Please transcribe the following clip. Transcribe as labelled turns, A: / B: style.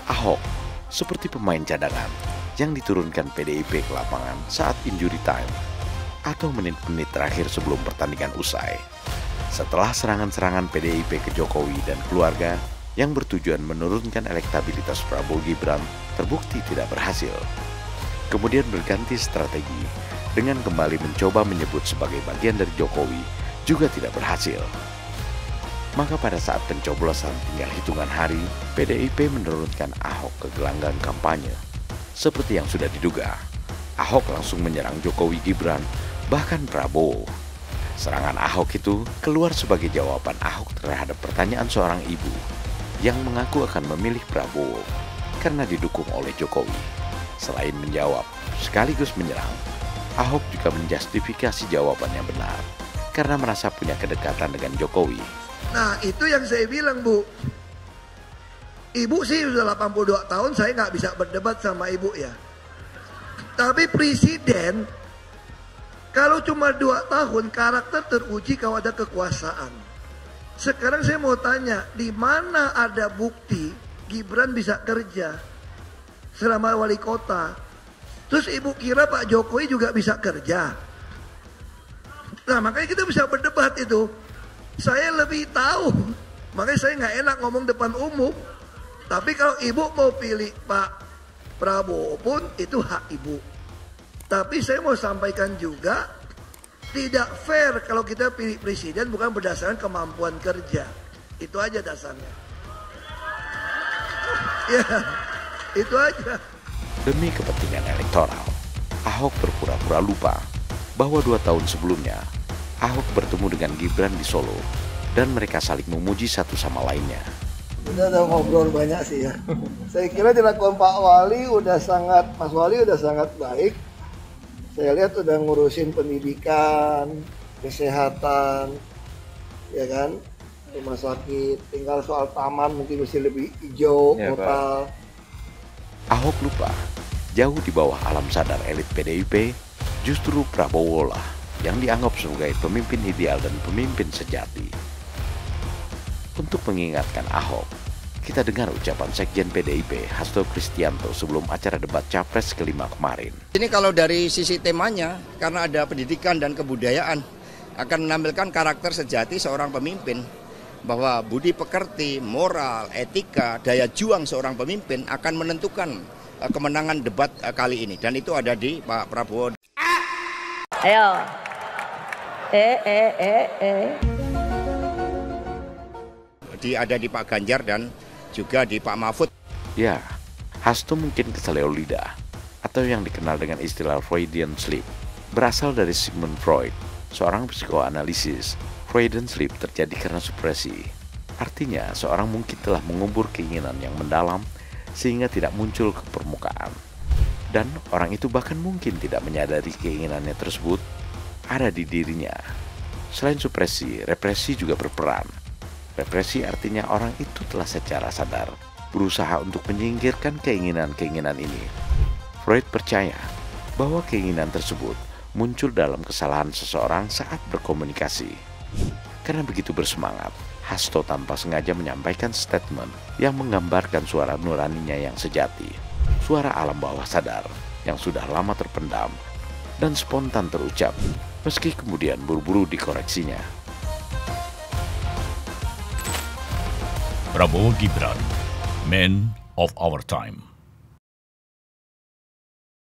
A: Ahok seperti pemain cadangan yang diturunkan PDIP ke lapangan saat injury time atau menit-menit terakhir sebelum pertandingan usai. Setelah serangan-serangan PDIP ke Jokowi dan keluarga yang bertujuan menurunkan elektabilitas Prabowo Gibran terbukti tidak berhasil. Kemudian berganti strategi dengan kembali mencoba menyebut sebagai bagian dari Jokowi juga tidak berhasil. Maka pada saat pencoblosan tinggal hitungan hari, PDIP menurunkan Ahok ke gelanggang kampanye. Seperti yang sudah diduga, Ahok langsung menyerang Jokowi Gibran, bahkan Prabowo. Serangan Ahok itu keluar sebagai jawaban Ahok terhadap pertanyaan seorang ibu yang mengaku akan memilih Prabowo karena didukung oleh Jokowi. Selain menjawab sekaligus menyerang, Ahok juga menjustifikasi jawaban yang benar karena merasa punya kedekatan dengan Jokowi.
B: Nah itu yang saya bilang, Bu. Ibu sih sudah 82 tahun, saya nggak bisa berdebat sama ibu ya. Tapi presiden, kalau cuma 2 tahun, karakter teruji kalau ada kekuasaan. Sekarang saya mau tanya, di mana ada bukti Gibran bisa kerja selama wali kota? Terus ibu kira Pak Jokowi juga bisa kerja? Nah makanya kita bisa berdebat itu. Saya lebih tahu, makanya saya nggak enak ngomong depan umum. Tapi kalau ibu mau pilih Pak Prabowo pun itu hak ibu. Tapi saya mau sampaikan juga, tidak fair kalau kita pilih presiden bukan berdasarkan kemampuan kerja. Itu aja dasarnya. Ya, itu aja.
A: Demi kepentingan elektoral, Ahok berpura-pura lupa bahwa 2 tahun sebelumnya Ahok bertemu dengan Gibran di Solo dan mereka saling memuji satu sama lainnya.
B: Udah ada ngobrol banyak sih ya. Saya kira dilakukan Pak Wali Mas Wali udah sangat baik. Saya lihat udah ngurusin pendidikan, kesehatan, ya kan, rumah sakit. Tinggal soal taman mungkin mesti lebih hijau,
A: ya,
B: total.
A: Ahok lupa, jauh di bawah alam sadar elit PDIP, justru Prabowo lah yang dianggap sebagai pemimpin ideal dan pemimpin sejati. Untuk mengingatkan Ahok, kita dengar ucapan Sekjen PDIP Hasto Kristianto sebelum acara debat Capres kelima kemarin.
C: Ini kalau dari sisi temanya, karena ada pendidikan dan kebudayaan, akan menampilkan karakter sejati seorang pemimpin. Bahwa budi pekerti, moral, etika, daya juang seorang pemimpin akan menentukan kemenangan debat kali ini. Dan itu ada di Pak Prabowo.
D: Ayo.
C: Ada di Pak Ganjar dan juga di Pak Mahfud.
A: Ya, Hasto mungkin keseleo lidah, atau yang dikenal dengan istilah Freudian slip, berasal dari Sigmund Freud, seorang psikoanalisis. Freudian slip terjadi karena supresi. Artinya, seorang mungkin telah mengubur keinginan yang mendalam sehingga tidak muncul ke permukaan. Dan orang itu bahkan mungkin tidak menyadari keinginannya tersebut ada di dirinya. Selain supresi, represi juga berperan. Represi artinya orang itu telah secara sadar berusaha untuk menyingkirkan keinginan-keinginan ini. Freud percaya bahwa keinginan tersebut muncul dalam kesalahan seseorang saat berkomunikasi. Karena begitu bersemangat, Hasto tanpa sengaja menyampaikan statement yang menggambarkan suara nuraninya yang sejati. Suara alam bawah sadar yang sudah lama terpendam dan spontan terucap, meski kemudian buru-buru dikoreksinya.
E: Prabowo Gibran, Man of Our Time.